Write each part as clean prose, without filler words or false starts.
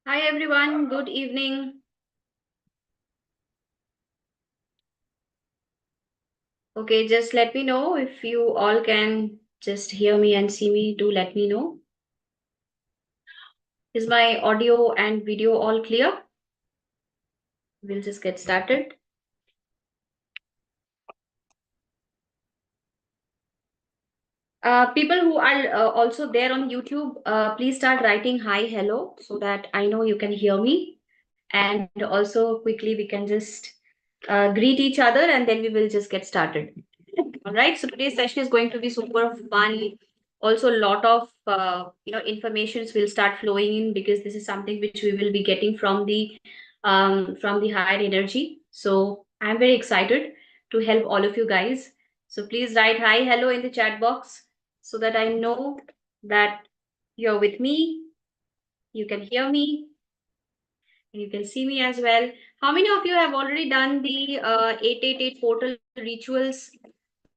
Hi everyone, good evening. Okay, just let me know if you all can just hear me and see me. Do let me know. Is my audio and video all clear? We'll just get started. People who are also there on YouTube, please start writing hi, hello, so that I know you can hear me. And also quickly we can just greet each other and then we will just get started. All right. So today's session is going to be super fun. Also, a lot of informations will start flowing in because this is something which we will be getting from the higher energy. So I'm very excited to help all of you guys. So please write hi, hello in the chat box so that I know that you're with me. You can hear me and you can see me as well. How many of you have already done the 888 portal rituals?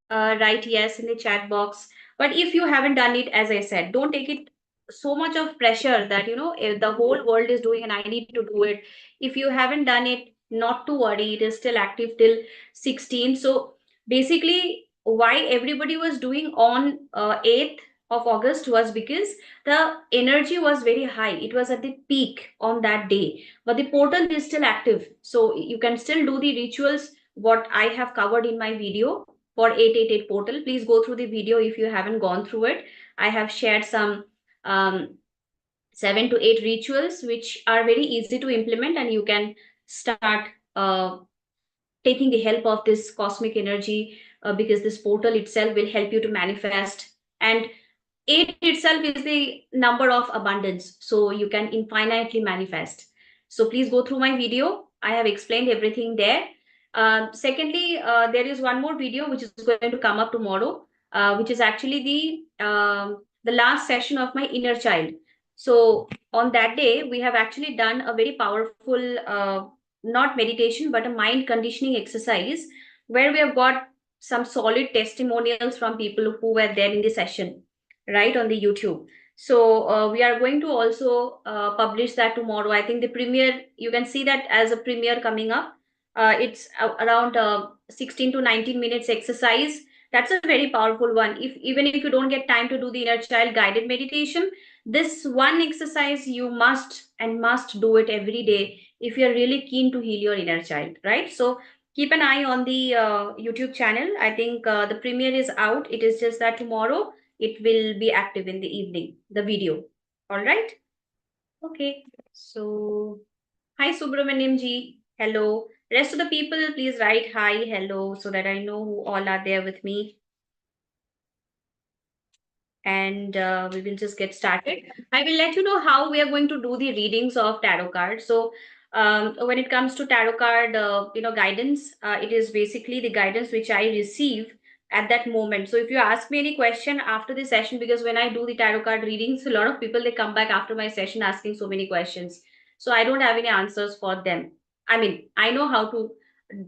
Write yes in the chat box. But if you haven't done it, as I said, don't take it so much of pressure that if the whole world is doing and I need to do it. If you haven't done it, not to worry, it is still active till 16. So basically, why everybody was doing on 8th of August was because the energy was very high. It was at the peak on that day, but the portal is still active. So you can still do the rituals what I have covered in my video for 888 portal. Please go through the video if you haven't gone through it. I have shared some 7 to 8 rituals which are very easy to implement, and you can start taking the help of this cosmic energy, because this portal itself will help you to manifest. And 8 itself is the number of abundance, so you can infinitely manifest. So please go through my video. I have explained everything there. Secondly, there is one more video which is going to come up tomorrow, which is actually the last session of my inner child. So on that day, we have actually done a very powerful, not meditation, but a mind conditioning exercise, where we have got some solid testimonials from people who were there in the session, right, on the YouTube. So we are going to also publish that tomorrow. I think the premiere, you can see that as a premiere coming up. It's around 16 to 19 minutes exercise. That's a very powerful one. If even if you don't get time to do the inner child guided meditation, this one exercise you must do it every day if you're really keen to heal your inner child, right? So keep an eye on the YouTube channel. I think the premiere is out. It is just that tomorrow it will be active in the evening, the video. All right. Okay. So, hi Subramaniam ji. Hello. Rest of the people, please write hi, hello, so that I know who all are there with me. And we will just get started. I will let you know how we are going to do the readings of tarot cards. So, when it comes to tarot card, guidance, it is basically the guidance which I receive at that moment. So, if you ask me any question after the session, because when I do the tarot card readings, a lot of people they come back after my session asking so many questions. So, I don't have any answers for them. I mean, I know how to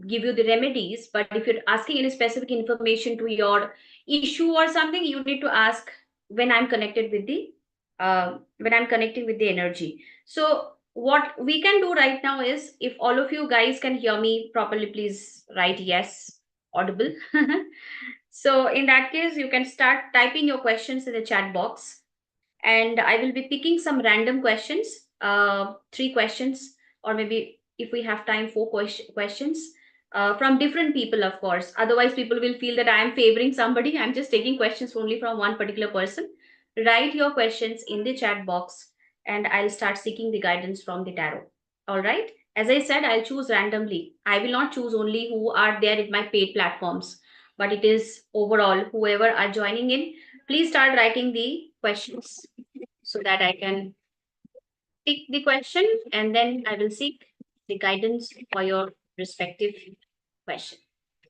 give you the remedies, but if you're asking any specific information to your issue or something, you need to ask when I'm connected with the energy. So what we can do right now is, if all of you guys can hear me properly, please write yes, audible. So in that case, you can start typing your questions in the chat box, and I will be picking some random questions, 3 questions, or maybe if we have time, questions from different people, of course. Otherwise, people will feel that I am favoring somebody. I'm just taking questions only from one particular person. Write your questions in the chat box, and I'll start seeking the guidance from the tarot. All right. As I said, I'll choose randomly. I will not choose only who are there in my paid platforms, but it is overall whoever are joining in. Please start writing the questions so that I can pick the question, and then I will seek the guidance for your respective question.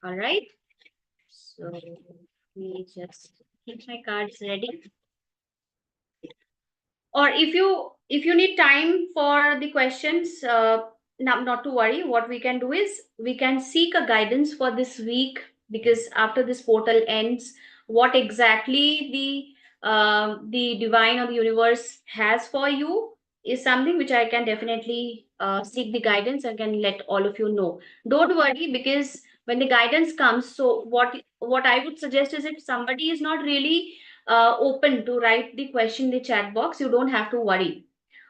All right. So let me just keep my cards ready. Or if you need time for the questions, not to worry. What we can do is we can seek a guidance for this week, because after this portal ends, what exactly the divine or the universe has for you. is something which I can definitely seek the guidance and can let all of you know. Don't worry, because when the guidance comes, so what I would suggest is, if somebody is not really open to write the question in the chat box, you don't have to worry.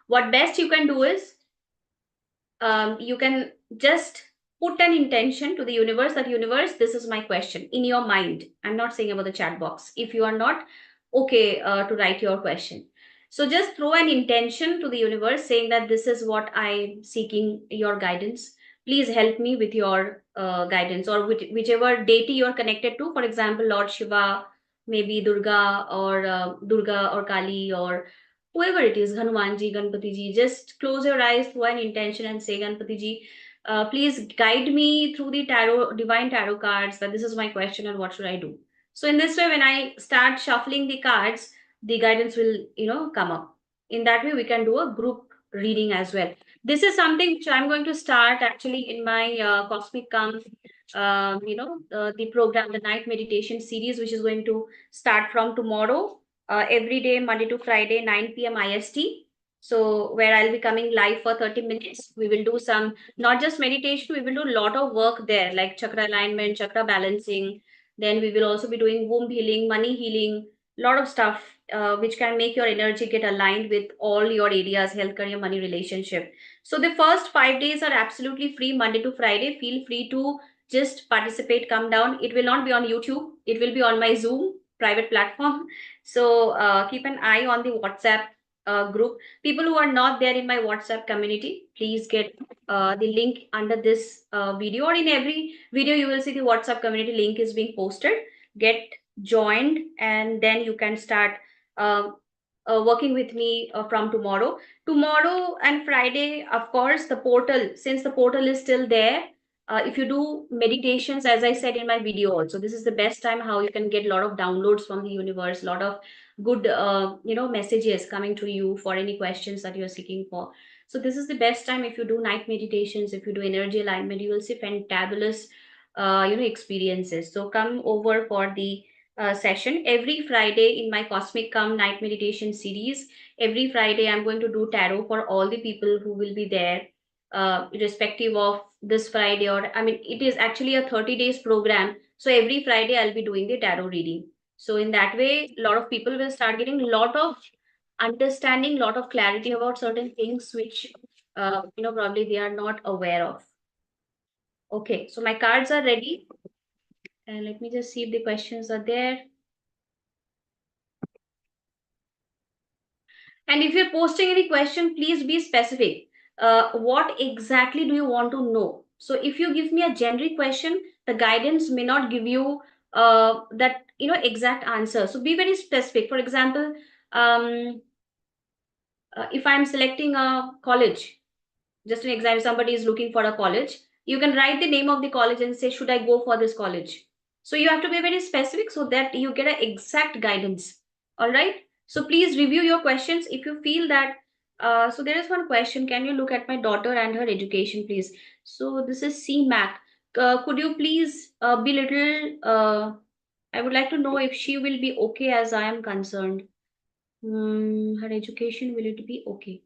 What best you can do is, you can just put an intention to the universe, that universe, this is my question in your mind. I'm not saying about the chat box if you are not okay to write your question. So just throw an intention to the universe saying that this is what I'm seeking your guidance. Please help me with your guidance, or whichever deity you're connected to. For example, Lord Shiva, maybe Durga or Kali, or whoever it is, Hanumanji, Ganpati ji. Just close your eyes, throw an intention, and say, Ganpati ji, please guide me through the divine tarot cards, that this is my question and what should I do. So in this way, when I start shuffling the cards, the guidance will, come up. In that way, we can do a group reading as well. This is something which I'm going to start actually in my Cosmic Come, the program, the night meditation series, which is going to start from tomorrow, every day, Monday to Friday, 9 p.m. IST. So, where I'll be coming live for 30 minutes. We will do some, not just meditation, we will do a lot of work there, like chakra alignment, chakra balancing. Then we will also be doing womb healing, money healing, lot of stuff which can make your energy get aligned with all your areas, health, career, money, relationship. So the first 5 days are absolutely free, Monday to Friday. Feel free to just participate, come down. It will not be on YouTube, it will be on my Zoom private platform. So keep an eye on the WhatsApp group. People who are not there in my WhatsApp community, please get the link under this video, or in every video you will see the WhatsApp community link is being posted. Get joined, and then you can start uh, working with me from tomorrow. Tomorrow and Friday, of course, the portal, since the portal is still there, if you do meditations, as I said in my video also, this is the best time how you can get a lot of downloads from the universe, a lot of good, messages coming to you for any questions that you're seeking for. So this is the best time. If you do night meditations, if you do energy alignment, you will see fantabulous, experiences. So come over for the session every Friday in my Cosmic Come night meditation series. Every Friday, I'm going to do tarot for all the people who will be there, irrespective of this Friday, or I mean, it is actually a 30 days program. So every Friday, I'll be doing the tarot reading. So in that way, a lot of people will start getting a lot of understanding, lot of clarity about certain things which, probably they are not aware of. Okay, so my cards are ready, and let me just see if the questions are there. And if you're posting any question, please be specific. What exactly do you want to know? So if you give me a generic question, the guidance may not give you that exact answer. So be very specific. For example, um, if I'm selecting a college, just an example, somebody is looking for a college, you can write the name of the college and say, should I go for this college? So you have to be very specific so that you get an exact guidance. All right, so please review your questions if you feel that. So there is one question: can you look at my daughter and her education, please? So this is CMAC. Could you please be little, I would like to know if she will be okay as I am concerned. Her education, will it be okay?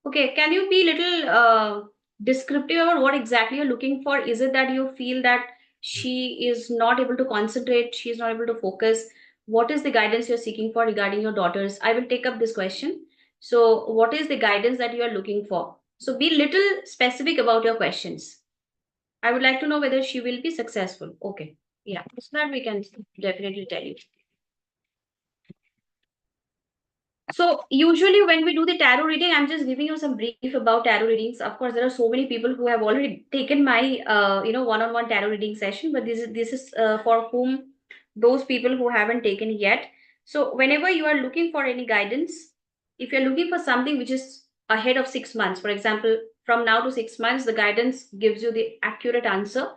Okay, can you be little descriptive about what exactly you're looking for? Is it that you feel that she is not able to concentrate, she is not able to focus? What is the guidance you're seeking for regarding your daughters? I will take up this question. So, what is the guidance that you are looking for? So, be little specific about your questions. I would like to know whether she will be successful. Okay, yeah, so that we can definitely tell you. So usually when we do the tarot reading, I'm just giving you some brief about tarot readings. Of course, there are so many people who have already taken my one-on-one tarot reading session, but this is for whom, those people who haven't taken yet. So whenever you are looking for any guidance, if you're looking for something which is ahead of 6 months, for example, from now to 6 months, the guidance gives you the accurate answer,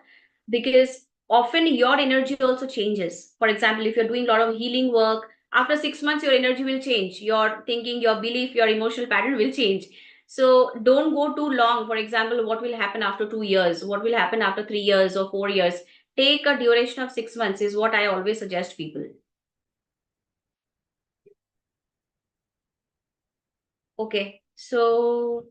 because often your energy also changes. For example, if you're doing a lot of healing work, after 6 months your energy will change, your thinking, your belief, your emotional pattern will change. So don't go too long. For example, what will happen after 2 years, what will happen after 3 years or 4 years? Take a duration of 6 months is what I always suggest people. Okay, so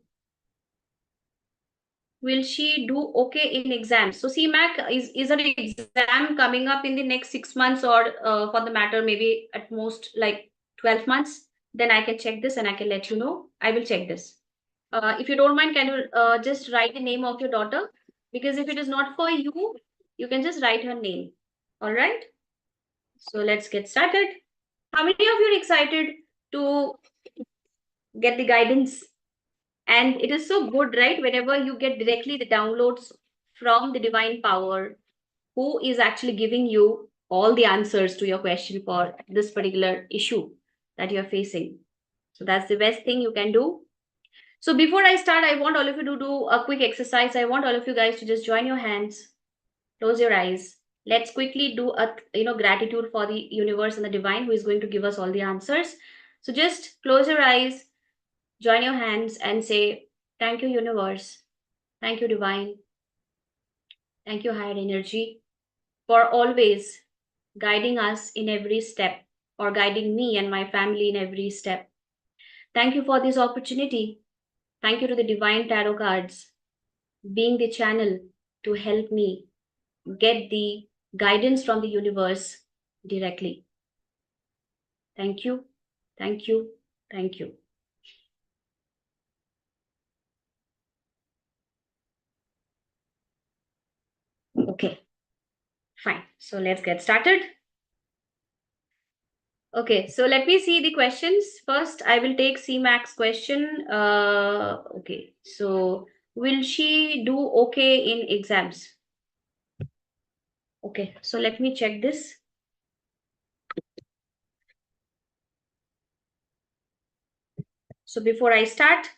will she do okay in exams? So CMAC, is an exam coming up in the next 6 months, or for the matter, maybe at most like 12 months? Then I can check this and I can let you know. I will check this. If you don't mind, can you just write the name of your daughter? Because if it is not for you, you can just write her name. All right. So let's get started. How many of you are excited to get the guidance? And it is so good, right? Whenever you get directly the downloads from the divine power, who is actually giving you all the answers to your question for this particular issue that you're facing. So that's the best thing you can do. So before I start, I want all of you to do a quick exercise. I want all of you guys to just join your hands, close your eyes. Let's quickly do a gratitude for the universe and the divine who is going to give us all the answers. So just close your eyes, join your hands and say, thank you, universe. Thank you, divine. Thank you, higher energy, for always guiding us in every step, or guiding me and my family in every step. Thank you for this opportunity. Thank you to the divine tarot cards being the channel to help me get the guidance from the universe directly. Thank you. Thank you. Thank you. Okay, fine. So let's get started. Okay, so let me see the questions. First, I will take CMAX question. Okay, so will she do okay in exams? Okay, so let me check this. So before I start,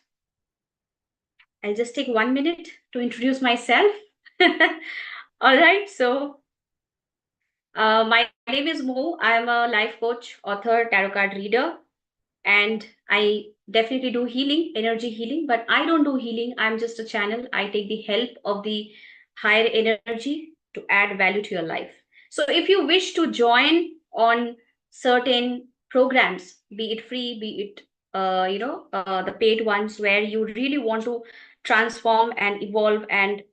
I'll just take 1 minute to introduce myself. All right, so my name is Mo. I'm a life coach, author, tarot card reader, and I definitely do healing, energy healing, but I don't do healing. I'm just a channel. I take the help of the higher energy to add value to your life. So if you wish to join on certain programs, be it free, be it the paid ones, where you really want to transform and evolve, and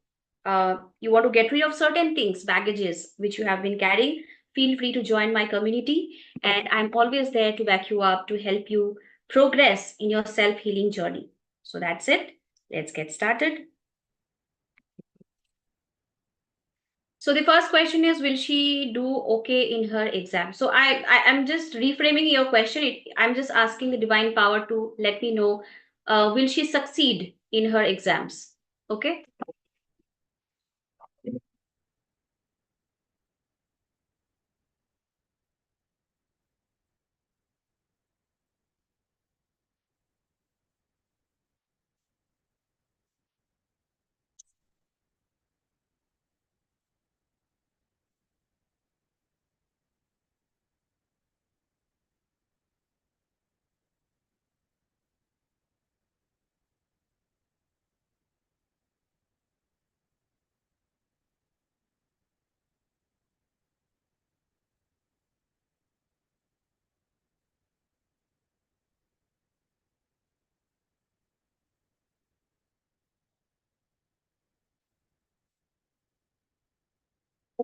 you want to get rid of certain things, baggages which you have been carrying, feel free to join my community. And I'm always there to back you up, to help you progress in your self healing journey. So that's it. Let's get started. So the first question is, will she do okay in her exam? So I am just reframing your question. I'm just asking the divine power to let me know, will she succeed in her exams? Okay.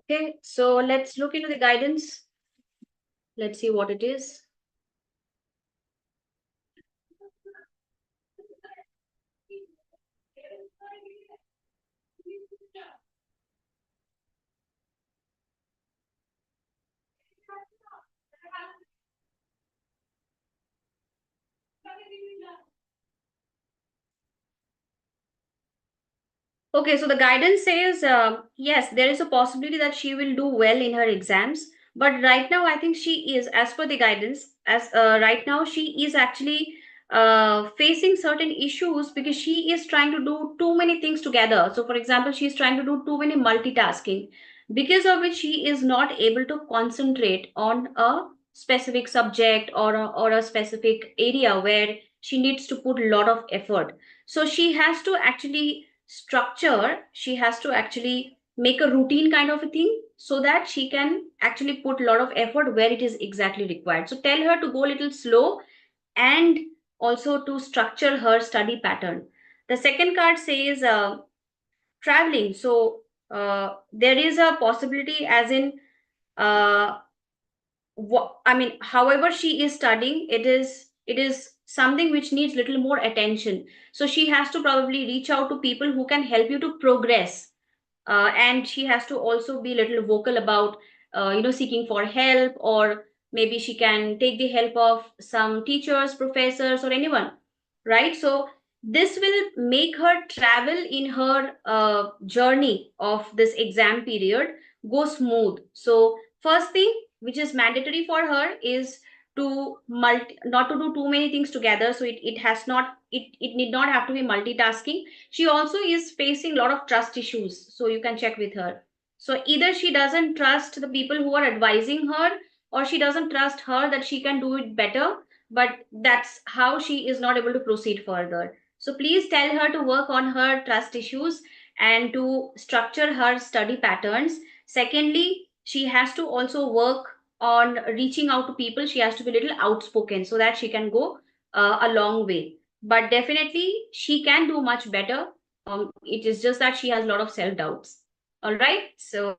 Okay. So let's look into the guidance. Let's see what it is. Okay, so the guidance says, yes, there is a possibility that she will do well in her exams. But right now, I think she is, as per the guidance, as right now, she is actually facing certain issues because she is trying to do too many things together. So, for example, she is trying to do too many multitasking, because of which she is not able to concentrate on a specific subject, or a specific area where she needs to put a lot of effort. So, she has to actually structure, she has to actually make a routine kind of a thing, so that she can actually put a lot of effort where it is exactly required. So tell her to go a little slow, and also to structure her study pattern. The second card says traveling. So there is a possibility, as in, uh, I mean, however she is studying, it is something which needs little more attention. So she has to probably reach out to people who can help you to progress, and she has to also be a little vocal about seeking for help, or maybe she can take the help of some teachers, professors, or anyone, right? So this will make her travel in her journey of this exam period go smooth. So first thing which is mandatory for her is to not to do too many things together. So it has not it need not have to be multitasking. She also is facing a lot of trust issues, so you can check with her. So either she doesn't trust the people who are advising her, or she doesn't trust her that she can do it better, but that's how she is not able to proceed further. So please tell her to work on her trust issues and to structure her study patterns. Secondly, she has to also work on reaching out to people. She has to be a little outspoken so that she can go a long way. But definitely she can do much better. It is just that she has a lot of self doubts. All right. So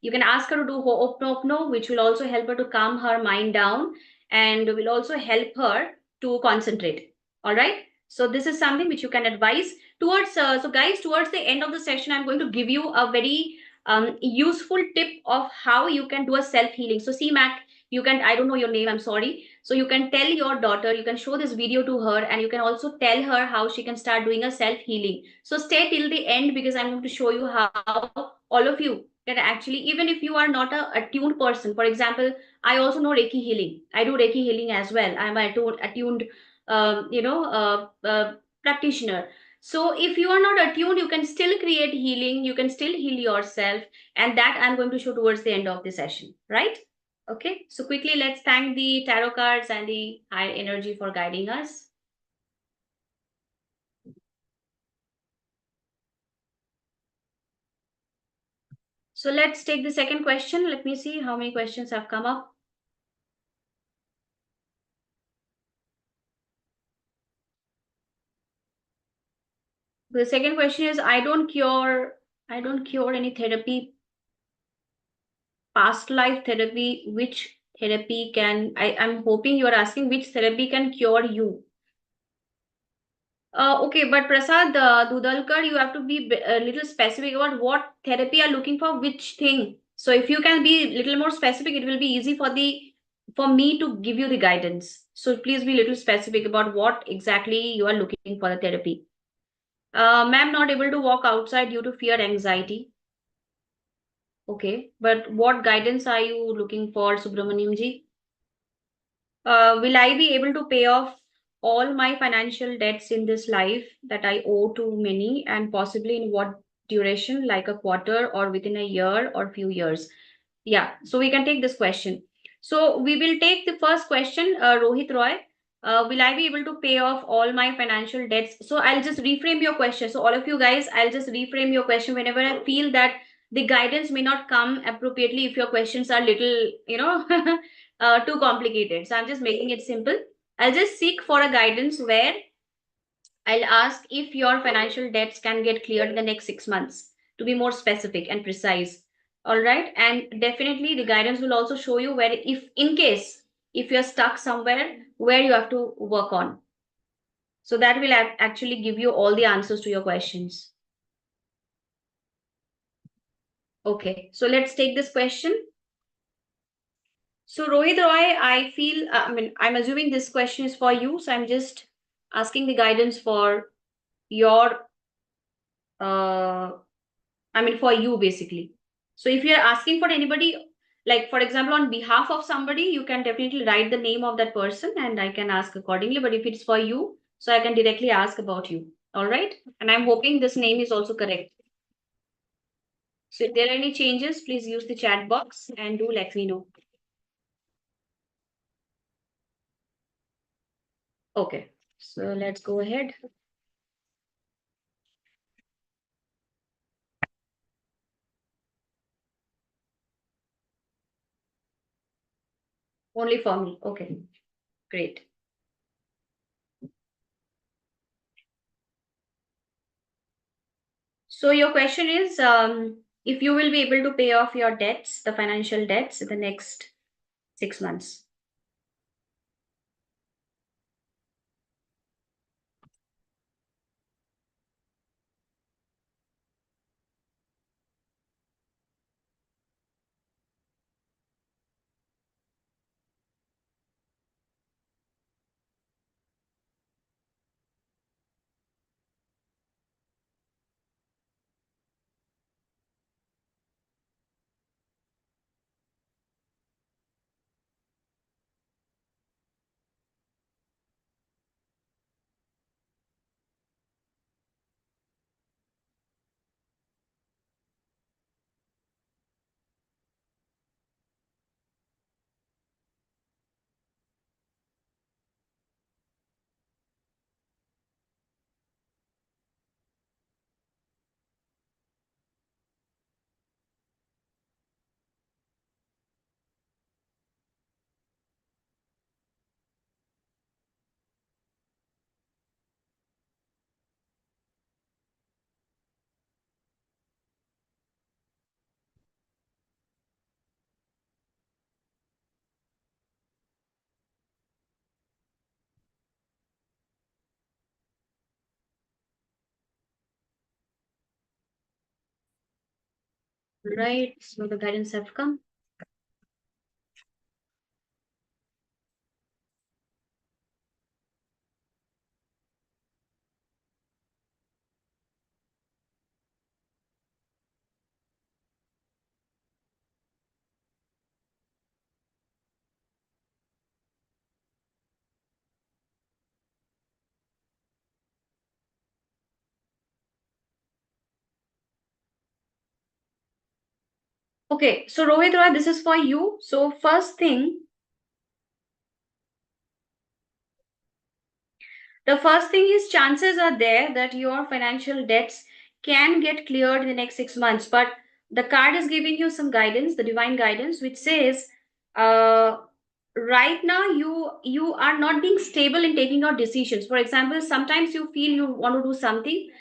you can ask her to do Ho'oponopono, which will also help her to calm her mind down and will also help her to concentrate. All right. So this is something which you can advise towards. So guys, towards the end of the session, I'm going to give you a very useful tip of how you can do a self healing. So see, Mac, you can. I don't know your name. I'm sorry. So you can tell your daughter. You can show this video to her, and you can also tell her how she can start doing a self healing. So stay till the end because I'm going to show you how all of you that actually, even if you are not a attuned person, for example, I also know Reiki healing. I do Reiki healing as well. I'm a attuned practitioner. So if you are not attuned, you can still create healing, you can still heal yourself, and that I'm going to show towards the end of the session, right? Okay, so quickly let's thank the tarot cards and the high energy for guiding us. So let's take the second question. Let me see how many questions have come up. The second question is, I don't cure any therapy, past life therapy. Which therapy can, I'm hoping you're asking which therapy can cure you. Okay, but Prasad Dudalkar, you have to be a little specific about what therapy you're looking for, which thing. So if you can be a little more specific, it will be easy for me to give you the guidance. So please be a little specific about what exactly you are looking for the therapy. Ma'am, not able to walk outside due to fear, anxiety. Okay, but what guidance are you looking for, Subramaniam ji? Will I be able to pay off all my financial debts in this life that I owe to many, and possibly in what duration, like a quarter or within a year or few years? Yeah, so we can take this question. So we will take the first question, Rohit Roy. Will I be able to pay off all my financial debts? So I'll just reframe your question. So all of you guys, I'll just reframe your question whenever I feel that the guidance may not come appropriately if your questions are little, too complicated. So I'm just making it simple. I'll just seek for a guidance where I'll ask if your financial debts can get cleared in the next 6 months, to be more specific and precise. All right. And definitely the guidance will also show you where, if in case, if you're stuck somewhere, where you have to work on. So that will actually give you all the answers to your questions. Okay. So let's take this question. So Rohit Roy, I feel, I mean, I'm assuming this question is for you. So I'm just asking the guidance for your, uh, I mean, for you basically. So if you're asking for anybody, like for example, on behalf of somebody, you can definitely write the name of that person and I can ask accordingly. But if it's for you, so I can directly ask about you. All right. And I'm hoping this name is also correct. So if there are any changes, please use the chat box and do let me know. Okay. So let's go ahead. Only for me. Okay. Great. So your question is, if you will be able to pay off your debts, the financial debts, in the next 6 months. Right. So the guidance have come. Okay. So Rohit Roy, this is for you. So first thing, the first thing is chances are there that your financial debts can get cleared in the next 6 months. But the card is giving you some guidance, the divine guidance, which says, uh, right now you are not being stable in taking your decisions. For example, sometimes you feel you want to do something,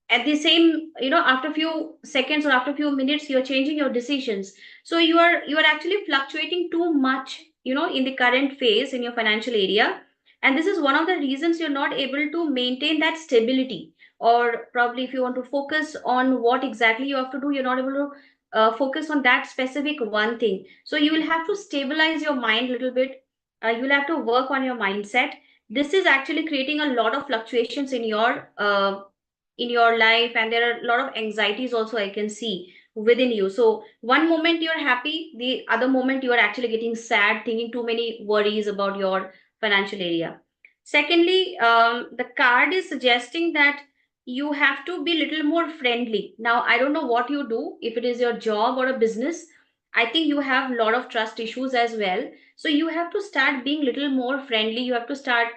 at the same, after few seconds or after few minutes, you're changing your decisions. So you are actually fluctuating too much, in the current phase in your financial area. And this is one of the reasons you're not able to maintain that stability. Or probably if you want to focus on what exactly you have to do, you're not able to focus on that specific one thing. So you will have to stabilize your mind a little bit. You'll have to work on your mindset. This is actually creating a lot of fluctuations in your life, and there are a lot of anxieties also I can see within you. So one moment you're happy, the other moment you are actually getting sad, thinking too many worries about your financial area. Secondly, the card is suggesting that you have to be little more friendly. Now I don't know what you do, if it is your job or a business. I think you have a lot of trust issues as well. So you have to start being little more friendly. You have to start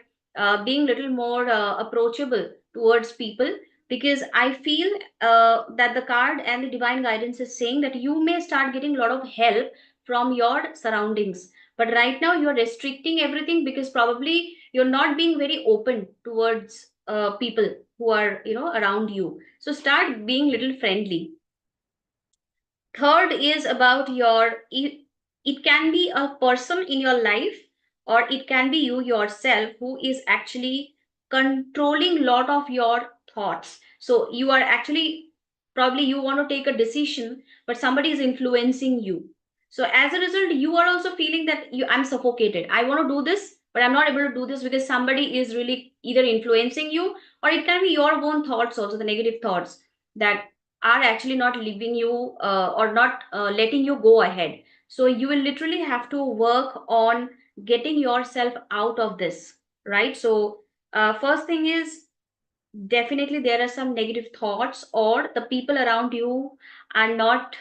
being little more approachable towards people, because I feel that the card and the divine guidance is saying that you may start getting a lot of help from your surroundings. But right now you're restricting everything because probably you're not being very open towards people who are around you. So start being little friendly. Third is about it can be a person in your life, or it can be you yourself who is actually controlling lot of your thoughts. So you are actually, probably you want to take a decision, but somebody is influencing you. So as a result, you are also feeling that I'm suffocated. I want to do this, but I'm not able to do this because somebody is really either influencing you, or it can be your own thoughts also, the negative thoughts that are actually not leaving you, or not letting you go ahead. So you will literally have to work on getting yourself out of this, right? So first thing is, definitely there are some negative thoughts, or the people around you are not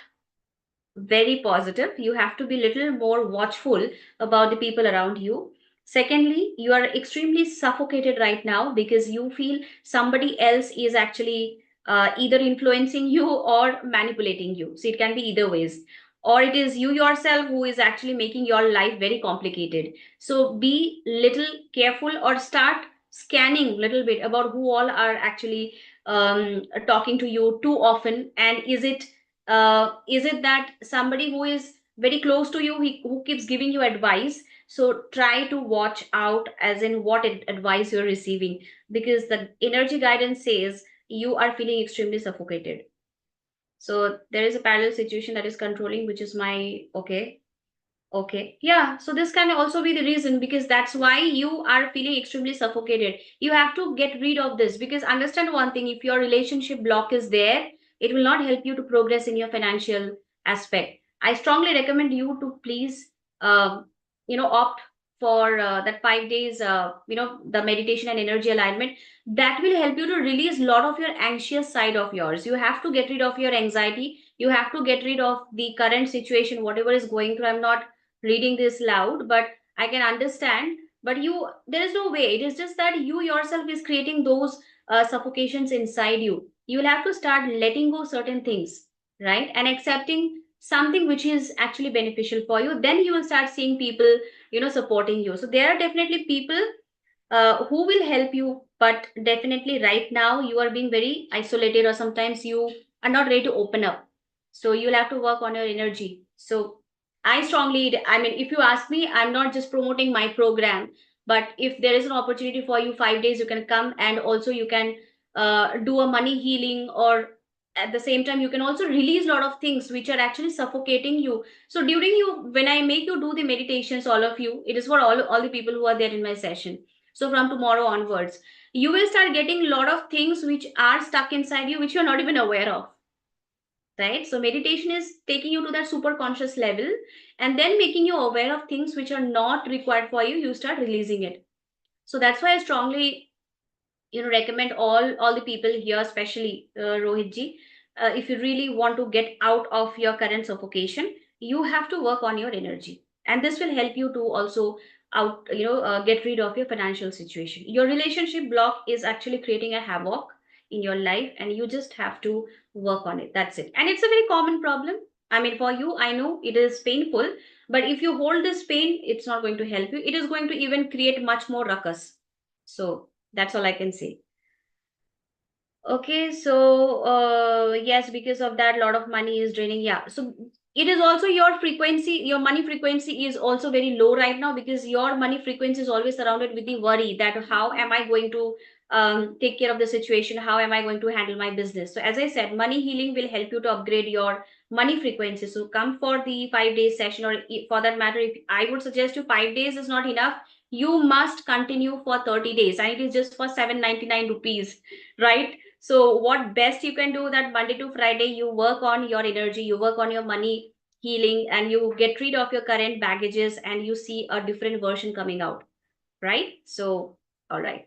very positive. You have to be little more watchful about the people around you. Secondly, you are extremely suffocated right now because you feel somebody else is actually either influencing you or manipulating you. So it can be either ways. or it is you yourself who is actually making your life very complicated. So be little careful, or start scanning a little bit about who all are actually talking to you too often. And is it that somebody who is very close to you, who keeps giving you advice? So try to watch out as in what advice you're receiving, because the energy guidance says you are feeling extremely suffocated. So there is a parallel situation that is controlling, which is my okay. Okay. Yeah. So this can also be the reason, because that's why you are feeling extremely suffocated. You have to get rid of this, because understand one thing, if your relationship block is there, it will not help you to progress in your financial aspect. I strongly recommend you to please, opt for that 5 days, the meditation and energy alignment. That will help you to release a lot of your anxious side of yours. You have to get rid of your anxiety. You have to get rid of the current situation, whatever is going through. I'm not reading this loud, but I can understand. But there is no way. It is just that you yourself is creating those suffocations inside you. You will have to start letting go certain things, right, and accepting something which is actually beneficial for you. Then you will start seeing people, supporting you. So there are definitely people who will help you, but definitely right now you are being very isolated, or sometimes you are not ready to open up. So you'll have to work on your energy. So I mean, if you ask me, I'm not just promoting my program, but if there is an opportunity for you, 5 days you can come, and also you can do a money healing, or at the same time you can also release a lot of things which are actually suffocating you. So during you, when I make you do the meditations, all of you, it is for all the people who are there in my session. So from tomorrow onwards, you will start getting a lot of things which are stuck inside you, which you're not even aware of. Right? So meditation is taking you to that super conscious level, and then making you aware of things which are not required for you. You start releasing it. So that's why I strongly, recommend all the people here, especially Rohit ji, if you really want to get out of your current suffocation, you have to work on your energy, and this will help you to also get rid of your financial situation. Your relationship block is actually creating a havoc in your life, and you just have to work on it. That's it. And it's a very common problem. I mean, for you, I know it is painful, but if you hold this pain, it's not going to help you. It is going to even create much more ruckus. So that's all I can say. Okay, so yes, because of that, a lot of money is draining. Yeah, so it is also your frequency, your money frequency is also very low right now, because your money frequency is always surrounded with the worry that how am I going to take care of the situation? How am I going to handle my business? So as I said, money healing will help you to upgrade your money frequency. So come for the 5 days session, or for that matter, if I would suggest you 5 days is not enough, you must continue for 30 days, and it is just for 799 rupees, right? So what best you can do, that Monday to Friday, you work on your energy, you work on your money healing, and you get rid of your current baggages, and you see a different version coming out, right? So, all right.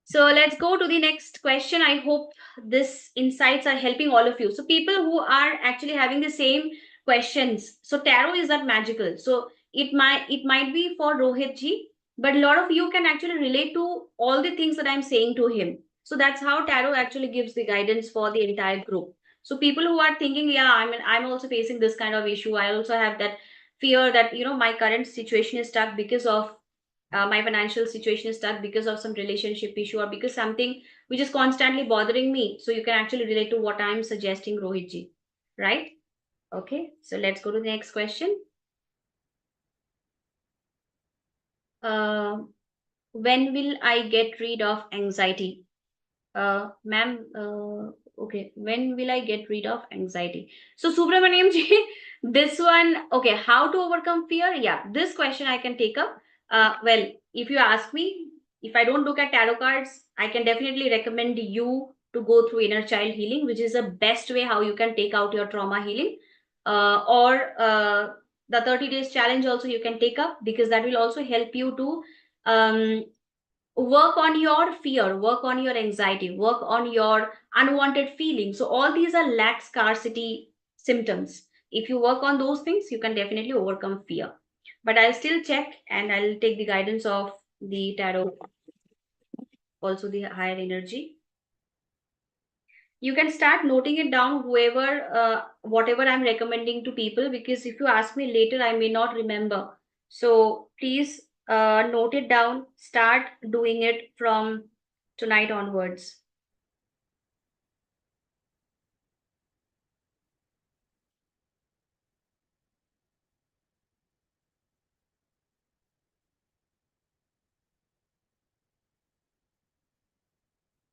So let's go to the next question. I hope this insights are helping all of you. So people who are actually having the same questions. So tarot is that magical. So it might be for Rohit ji, but a lot of you can actually relate to all the things that I'm saying to him. So that's how tarot actually gives the guidance for the entire group. So people who are thinking, yeah, I mean, I'm also facing this kind of issue. I also have that fear that my current situation is stuck because of my financial situation is stuck because of some relationship issue, or because something which is constantly bothering me. So you can actually relate to what I'm suggesting, Rohit ji, right? Okay, so let's go to the next question. uh, when will I get rid of anxiety? Ma'am, okay, when will I get rid of anxiety? So, Subramaniam ji, this one, okay, how to overcome fear? Yeah, this question I can take up. Well, if you ask me, if I don't look at tarot cards, I can definitely recommend you to go through inner child healing, which is the best way how you can take out your trauma healing. Or the 30 days challenge also you can take up, because that will also help you to um, work on your fear, work on your anxiety, work on your unwanted feelings. So all these are lack scarcity symptoms. If you work on those things, you can definitely overcome fear. But I'll still check, and I'll take the guidance of the tarot, also the higher energy. you can start noting it down, whoever whatever I'm recommending to people, because if you ask me later I may not remember. So please note it down, start doing it from tonight onwards.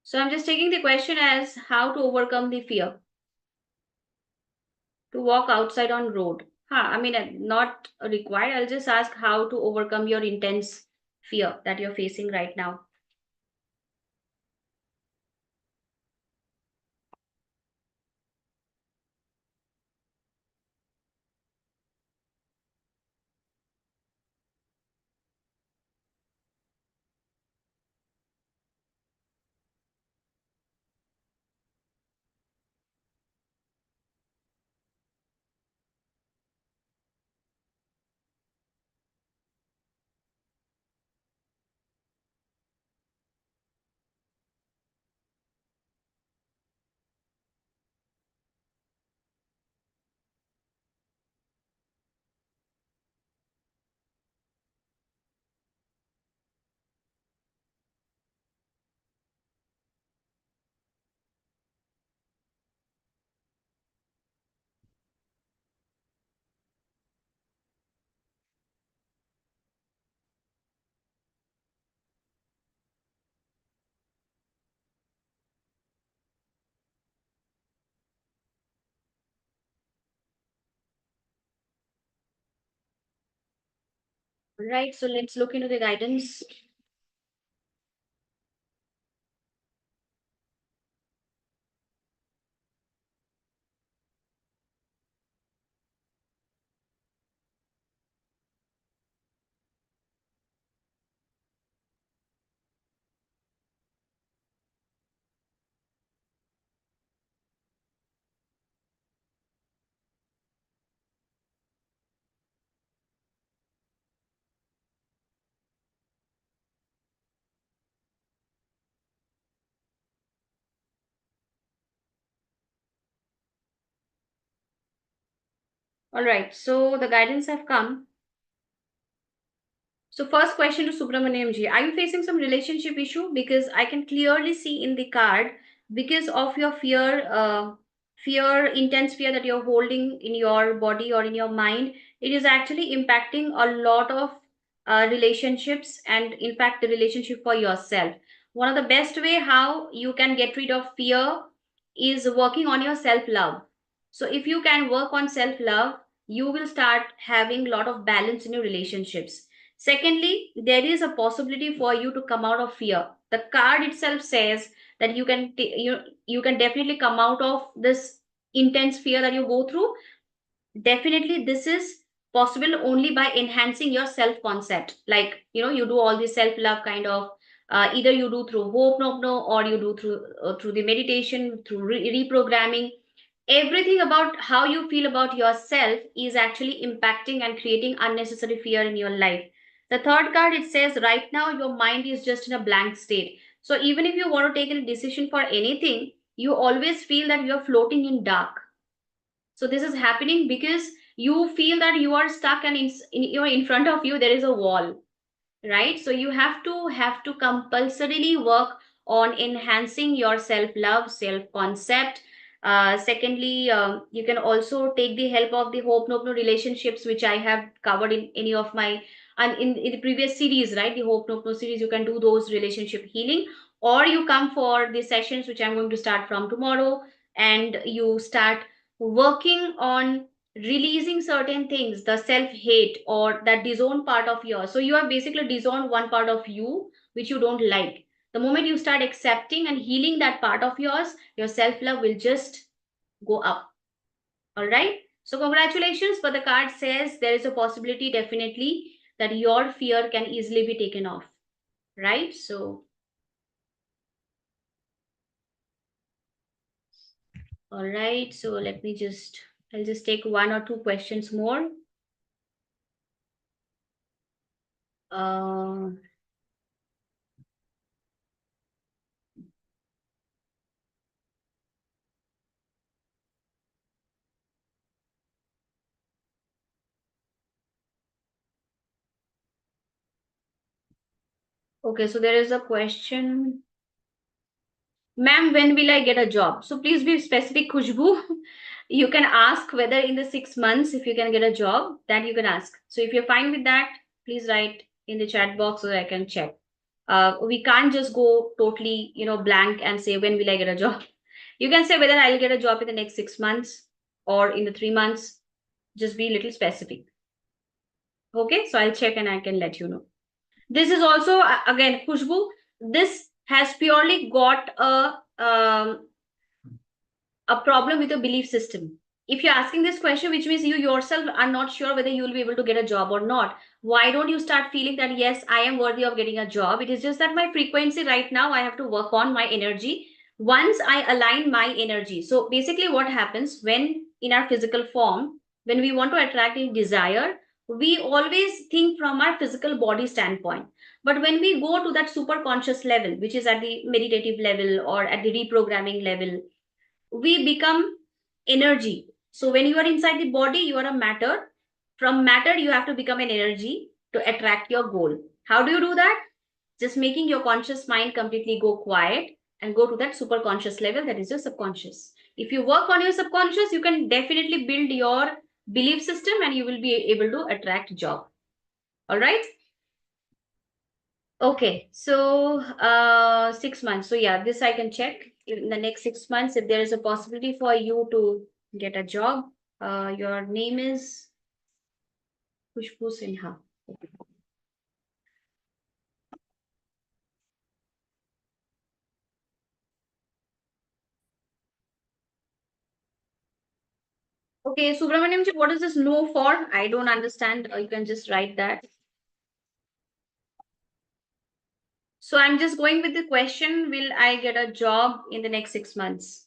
So I'm just taking the question as how to overcome the fear to walk outside on road. I mean, not required. I'll just ask how to overcome your intense fear that you're facing right now. Right. So let's look into the guidance. All right. So the guidance have come. So first question to Subramaniam ji, are you facing some relationship issue? Because I can clearly see in the card, because of your fear, intense fear that you're holding in your body or in your mind, it is actually impacting a lot of relationships, and in fact the relationship for yourself. One of the best way how you can get rid of fear is working on your self love. So if you can work on self love, you will start having a lot of balance in your relationships. Secondly, there is a possibility for you to come out of fear. The card itself says that you can definitely come out of this intense fear that you go through. Definitely, this is possible only by enhancing your self concept. Like, you do all this self love kind of. Either you do through hope no, or you do through the meditation, through reprogramming. Everything about how you feel about yourself is actually impacting and creating unnecessary fear in your life. The third card, it says right now your mind is just in a blank state. So even if you want to take a decision for anything, you always feel that you're floating in dark. So this is happening because you feel that you are stuck, and in front of you there is a wall, right? So you have to compulsorily work on enhancing your self love, self concept. Secondly, you can also take the help of the hope no relationships, which I have covered in any of my, and in the previous series, right? The hope no series, you can do those relationship healing, or you come for the sessions which I'm going to start from tomorrow, and you start working on releasing certain things, the self hate or that disowned part of yours. So you have basically disowned one part of you which you don't like. The moment you start accepting and healing that part of yours, your self love will just go up. All right. So congratulations. But the card says there is a possibility, definitely, that your fear can easily be taken off. Right. So, all right. So I'll just take one or two questions more. Uh, Okay, so there is a question. Ma'am, when will I get a job? So please be specific, Khushbu. You can ask whether in the 6 months, if you can get a job, that you can ask. So if you're fine with that, please write in the chat box so I can check. We can't just go totally, blank and say, when will I get a job? You can say whether I'll get a job in the next 6 months or in the 3 months. Just be a little specific. Okay, so I'll check and I can let you know. This is also, again, Khushbu, this has purely got a problem with your belief system. If you're asking this question, which means you yourself are not sure whether you will be able to get a job or not, why don't you start feeling that, yes, I am worthy of getting a job? It is just that my frequency right now, I have to work on my energy. Once I align my energy. So basically, what happens when in our physical form, when we want to attract a desire, we always think from our physical body standpoint. But when we go to that super conscious level, which is at the meditative level or at the reprogramming level, we become energy. So when you are inside the body, you are a matter. From matter, you have to become an energy to attract your goal. How do you do that? Just making your conscious mind completely go quiet and go to that super conscious level, that is your subconscious. If you work on your subconscious, you can definitely build your belief system and you will be able to attract job. All right. Okay, so 6 months. So yeah, this I can check in the next 6 months if there is a possibility for you to get a job. Your name is Khushbu Sinha. Okay, Subramaniam, ji, what is this no for? I don't understand. You can just write that. So I'm just going with the question, will I get a job in the next 6 months?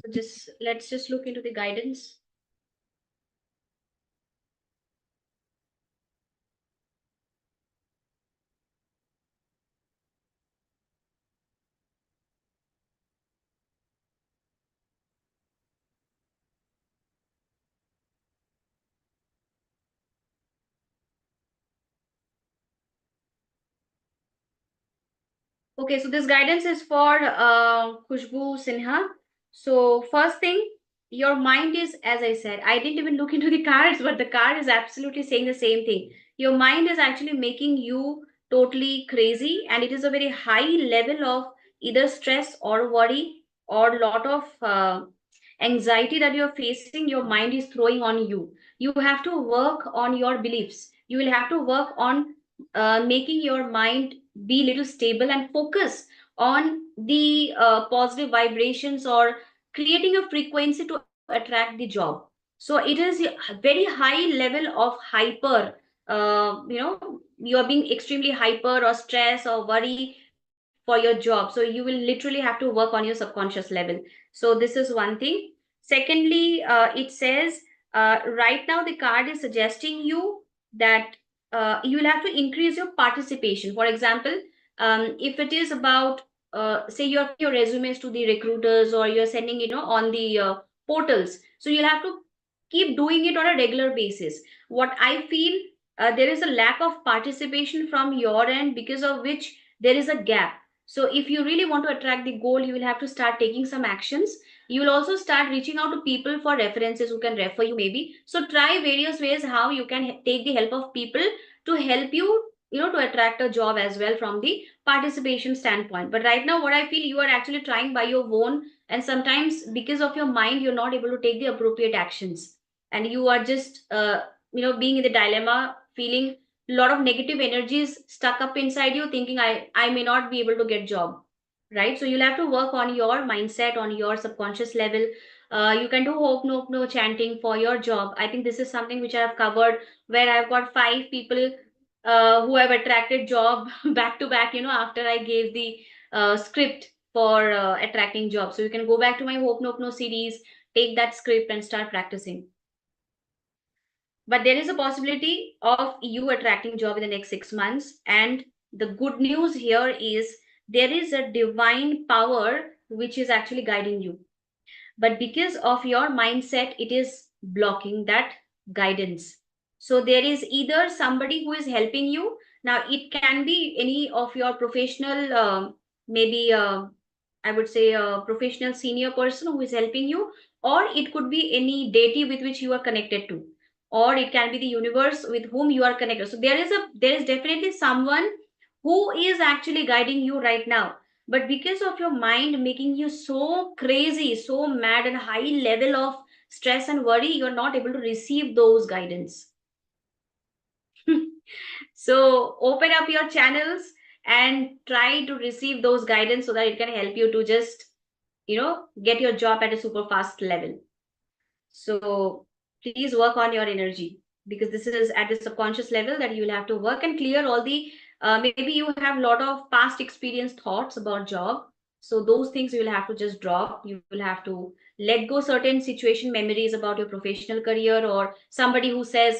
So just let's just look into the guidance. Okay, so this guidance is for Khushbu Sinha. So first thing, your mind is, as I said, I didn't even look into the cards, but the card is absolutely saying the same thing. Your mind is actually making you totally crazy, and it is a very high level of either stress or worry or lot of anxiety that you're facing. Your mind is throwing on you. You have to work on your beliefs. You will have to work on making your mind be little stable and focus on the positive vibrations or creating a frequency to attract the job. So it is a very high level of hyper, you are being extremely hyper or stress or worry for your job. So you will literally have to work on your subconscious level. So this is one thing. Secondly, it says right now the card is suggesting you that you will have to increase your participation. For example, if it is about say your resumes to the recruiters or you're sending on the portals, so you'll have to keep doing it on a regular basis. What I feel, there is a lack of participation from your end, because of which there is a gap. So if you really want to attract the goal, you will have to start taking some actions. You will also start reaching out to people for references who can refer you maybe. So try various ways how you can take the help of people to help you, to attract a job as well from the participation standpoint. But right now what I feel, you are actually trying by your own, and sometimes because of your mind you're not able to take the appropriate actions, and you are just being in the dilemma, feeling a lot of negative energies stuck up inside you, thinking I may not be able to get job, right? So you'll have to work on your mindset, on your subconscious level. You can do hope no chanting for your job. I think this is something which I have covered, where I've got 5 people who have attracted job back to back, after I gave the script for attracting jobs. So you can go back to my hope no series, take that script and start practicing. But there is a possibility of you attracting job in the next 6 months. And the good news here is there is a divine power which is actually guiding you. But because of your mindset, it is blocking that guidance. So there is either somebody who is helping you. Now, it can be any of your professional, maybe I would say a professional senior person who is helping you, or it could be any deity with which you are connected to, or it can be the universe with whom you are connected. So there is definitely someone who is actually guiding you right now. But because of your mind making you so crazy, so mad, and high level of stress and worry, you're not able to receive those guidance. So open up your channels and try to receive those guidance so that it can help you to just get your job at a super fast level. So please work on your energy, because this is at the subconscious level that you will have to work and clear all the maybe you have a lot of past experience thoughts about job. So those things you will have to just drop. You will have to let go certain situation memories about your professional career, or somebody who said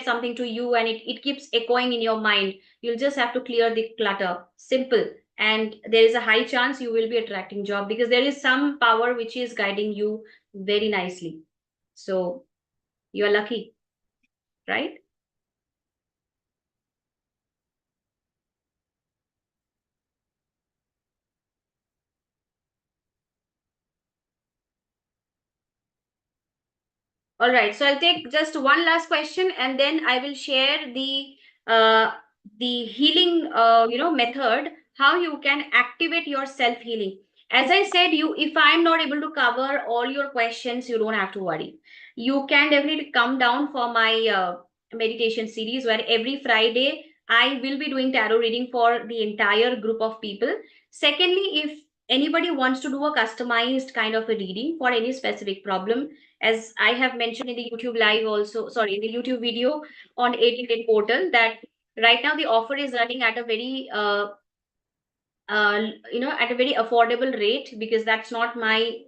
something to you and it keeps echoing in your mind. You'll just have to clear the clutter. Simple. And there is a high chance you will be attracting job, because there is some power which is guiding you very nicely. So you are lucky, right? All right. So I'll take just one last question, and then I will share uh, the healing method, how you can activate your self healing. As I said, you if I'm not able to cover all your questions, you don't have to worry. You can definitely come down for my meditation series, where every Friday I will be doing tarot reading for the entire group of people. Secondly, if anybody wants to do a customized kind of a reading for any specific problem, as I have mentioned in the YouTube live also, sorry, in the YouTube video on 18 portal, that right now the offer is running at a very at a very affordable rate, because that's not my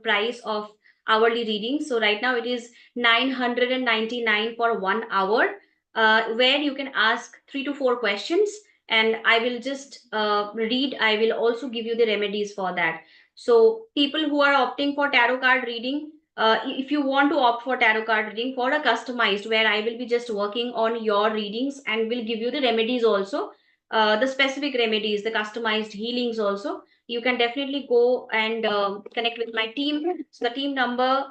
price of hourly reading. So right now it is 999 for 1 hour, where you can ask 3 to 4 questions, and I will just read. I will also give you the remedies for that. So people who are opting for tarot card reading, if you want to opt for tarot card reading for a customized, where I will be just working on your readings and will give you the remedies also, the specific remedies, the customized healings also, you can definitely go and connect with my team. So the team number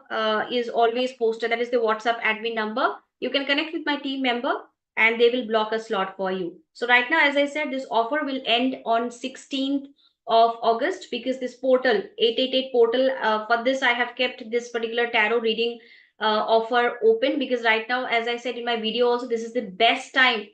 is always posted. That is the WhatsApp admin number. You can connect with my team member and they will block a slot for you. So right now, as I said, this offer will end on 16th of August, because this portal, 888 portal, for this I have kept this particular tarot reading offer open, because right now, as I said in my video also, this is the best time.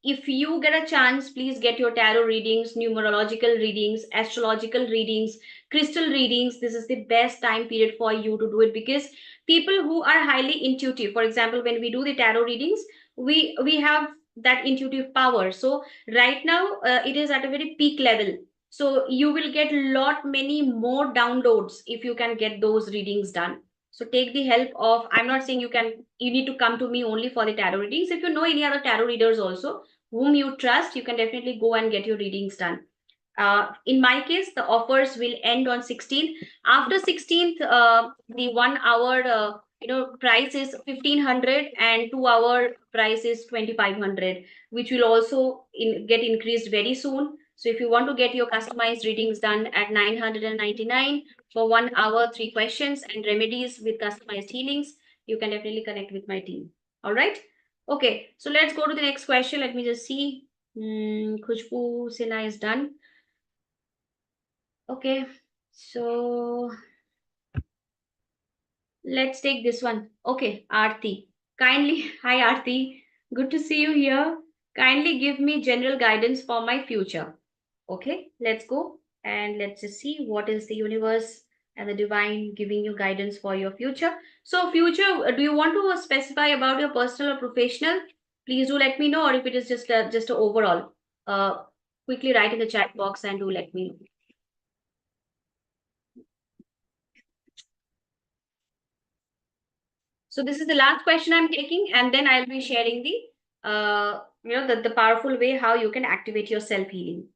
If you get a chance, please get your tarot readings, numerological readings, astrological readings, crystal readings. This is the best time period for you to do it, because people who are highly intuitive, for example, when we do the tarot readings, we have that intuitive power. So right now it is at a very peak level. So you will get lot many more downloads if you can get those readings done. So take the help of, I'm not saying you need to come to me only for the tarot readings. If you know any other tarot readers also whom you trust, you can definitely go and get your readings done. In my case, the offers will end on 16th. After 16th, the 1 hour price is 1500 and 2 hour price is 2500, which will also get increased very soon. So if you want to get your customized readings done at 999 for 1 hour, 3 questions and remedies with customized healings, you can definitely connect with my team. All right. Okay. So let's go to the next question. Let me just see. Khushbu Sinha is done. Okay, so let's take this one. Okay, Aarti. Kindly, hi Aarti. Good to see you here. Kindly give me general guidance for my future. Okay, let's go and let's just see what is the universe and the divine giving you guidance for your future. So, future, do you want to specify about your personal or professional? Please do let me know, or if it is just a overall, uh, quickly write in the chat box and do let me know. So this is the last question I'm taking, and then I'll be sharing the powerful way how you can activate your self healing.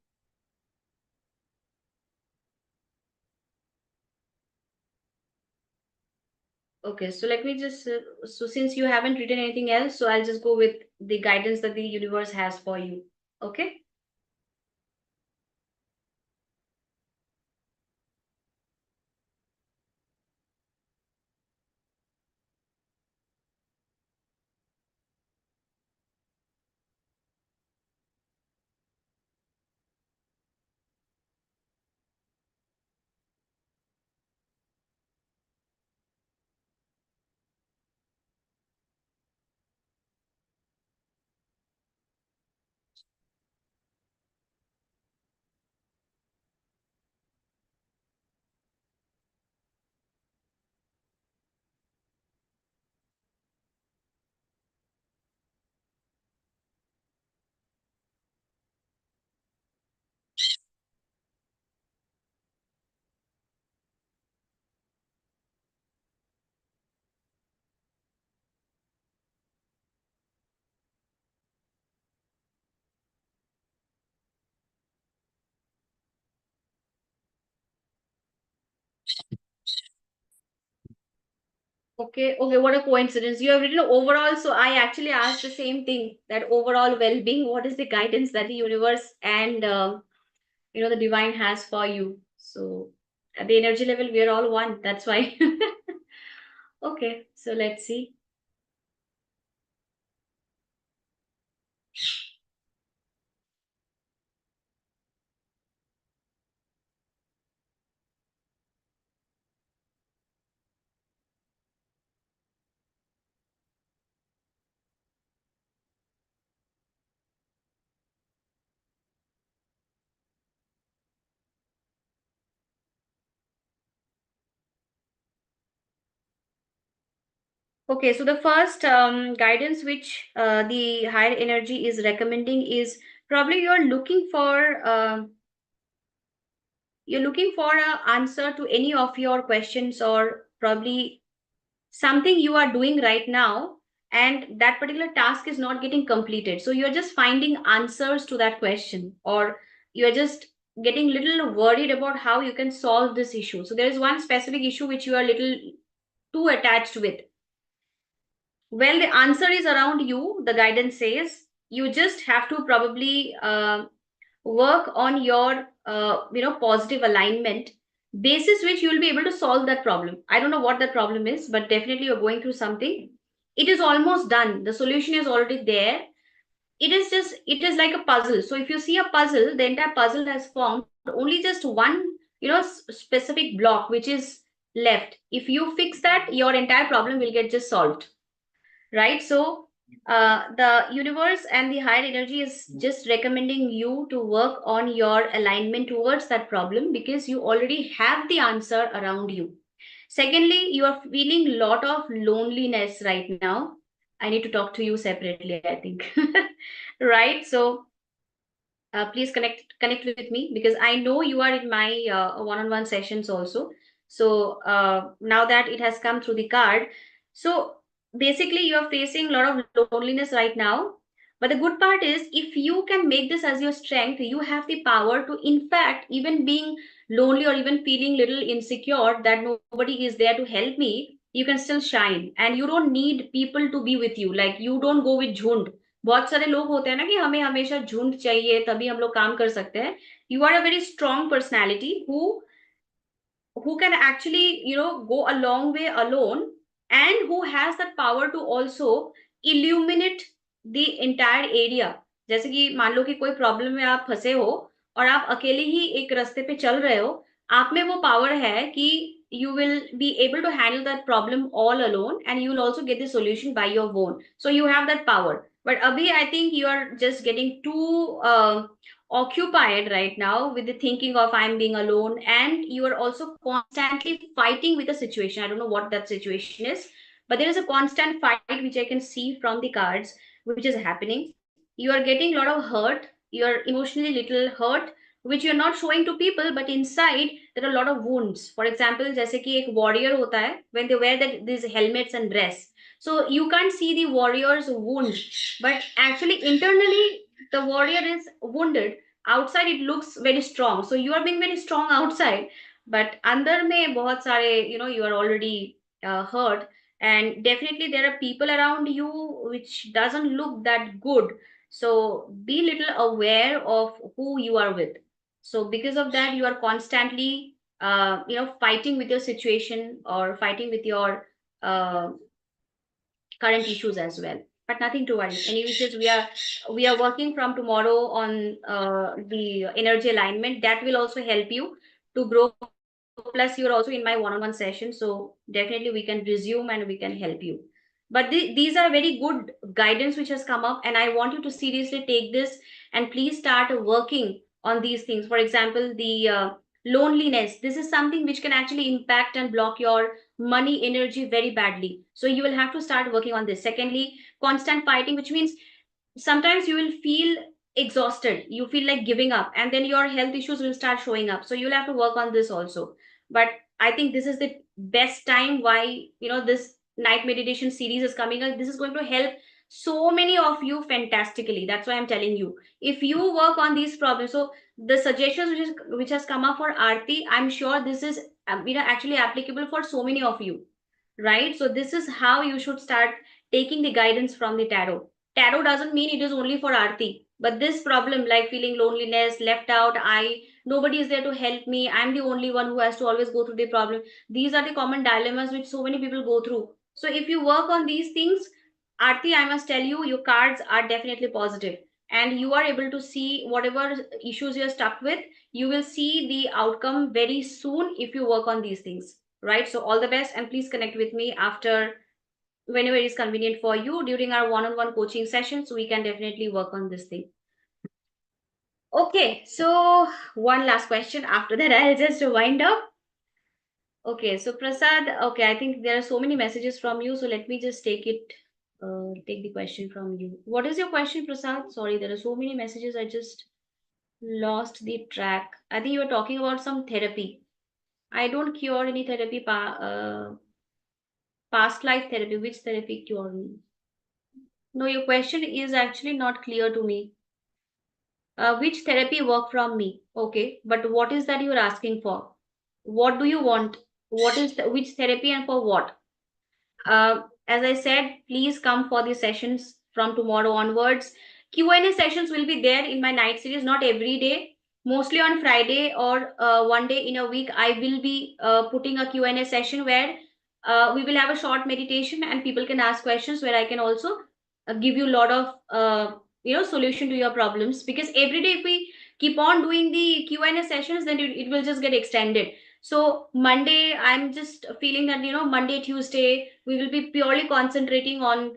Okay, so let me just so since you haven't written anything else, so I'll just go with the guidance that the universe has for you. Okay. Okay, okay, what a coincidence. You have written overall, so I actually asked the same thing, that overall well-being, what is the guidance that the universe and the divine has for you. So at the energy level, we are all one. That's why. Okay, so let's see. Okay, so the first guidance which the higher energy is recommending is probably you're looking for an answer to any of your questions, or probably something you are doing right now and that particular task is not getting completed. So you're just finding answers to that question, or you're just getting little worried about how you can solve this issue. So there is one specific issue which you are little too attached with. Well, the answer is around you. The guidance says you just have to probably work on your positive alignment, basis which you will be able to solve that problem. I don't know what that problem is, but definitely you're going through something. It is almost done. The solution is already there. It is like a puzzle. So if you see a puzzle, the entire puzzle has formed, only just one specific block which is left. If you fix that, your entire problem will get just solved, right? So the universe and the higher energy is just recommending you to work on your alignment towards that problem, because you already have the answer around you. Secondly, you are feeling a lot of loneliness right now. I need to talk to you separately, I think. Right? So please connect with me, because I know you are in my one-on-one sessions also. So now that it has come through the card, so basically you are facing a lot of loneliness right now. But the good part is, if you can make this as your strength, you have the power to, in fact, even being lonely or even feeling little insecure that nobody is there to help me, you can still shine, and you don't need people to be with you. Like, you don't go with झुंड. बहुत सारे लोग होते हैं ना कि हमें हमेशा झुंड चाहिए तभी हम लोग काम कर सकते हैं. You are a very strong personality who can actually, go a long way alone, and who has that power to also illuminate the entire area. जैसे कि मान लो कि कोई प्रॉब्लम में आप फंसे हो और आप अकेले ही एक रास्ते पे चल रहे हो, आप में वो पावर है कि you will be able to handle that problem all alone, and you will also get the solution by your own. So you have that power. But abhi, I think you are just getting too occupied right now with the thinking of I'm being alone, and you are also constantly fighting with the situation. I don't know what that situation is, but there is a constant fight which I can see from the cards, which is happening. You are getting a lot of hurt, you're emotionally little hurt, which you're not showing to people, but inside there are a lot of wounds. For example, जैसे कि एक warrior होता है, when they wear that these helmets and dress, so you can't see the warrior's wound, but actually internally the warrior is wounded. Outside it looks very strong, so you are being very strong outside, but अंदर में बहुत सारे, you are already hurt. And definitely there are people around you which doesn't look that good. So be little aware of who you are with. So because of that, you are constantly fighting with your situation, or fighting with your uh, current issues as well. But nothing to worry. Any wishes, we are working from tomorrow on the energy alignment that will also help you to grow. Plus, you're also in my one-on-one session, so definitely we can resume and we can help you. But these are very good guidance which has come up, and I want you to seriously take this and please start working on these things. For example, the loneliness. This is something which can actually impact and block your money energy very badly. So you will have to start working on this. Secondly, constant fighting, which means sometimes you will feel exhausted, you feel like giving up, and then your health issues will start showing up. So you'll have to work on this also. But I think this is the best time why this night meditation series is coming up. This is going to help so many of you fantastically. That's why I'm telling you, if you work on these problems. So the suggestions which has come up for Aarti, I'm sure this is actually applicable for so many of you, right? So this is how you should start taking the guidance from the tarot. Tarot doesn't mean it is only for Aarti, but this problem, like feeling loneliness, left out, nobody is there to help me, I'm the only one who has to always go through the problem. These are the common dilemmas which so many people go through. So if you work on these things, Aarti, I must tell you, your cards are definitely positive, and you are able to see whatever issues you're stuck with. You will see the outcome very soon if you work on these things, right? So all the best, and please connect with me after, whenever it is convenient for you, during our one-on-one coaching session, so we can definitely work on this thing. Okay, so one last question. After that, I'll just wind up. Okay, so Prasad, okay, I think there are so many messages from you, so let me just take the question from you. What is your question, Prasad? Sorry, there are so many messages, I just lost the track. I think you were talking about some therapy. I don't cure any therapy, past life therapy. Which therapy cure me? No, your question is actually not clear to me. Which therapy work from me? Okay, but what is that you're asking for? What do you want? What is which therapy and for what? As I said, please come for the sessions from tomorrow onwards. Q&A sessions will be there in my night series, not every day. Mostly on Friday or one day in a week, I will be putting a Q&A session where we will have a short meditation and people can ask questions, where I can also give you a lot of solution to your problems. Because every day if we keep on doing the Q&A sessions, then it will just get extended. So Monday, I'm just feeling that, Monday, Tuesday, we will be purely concentrating on,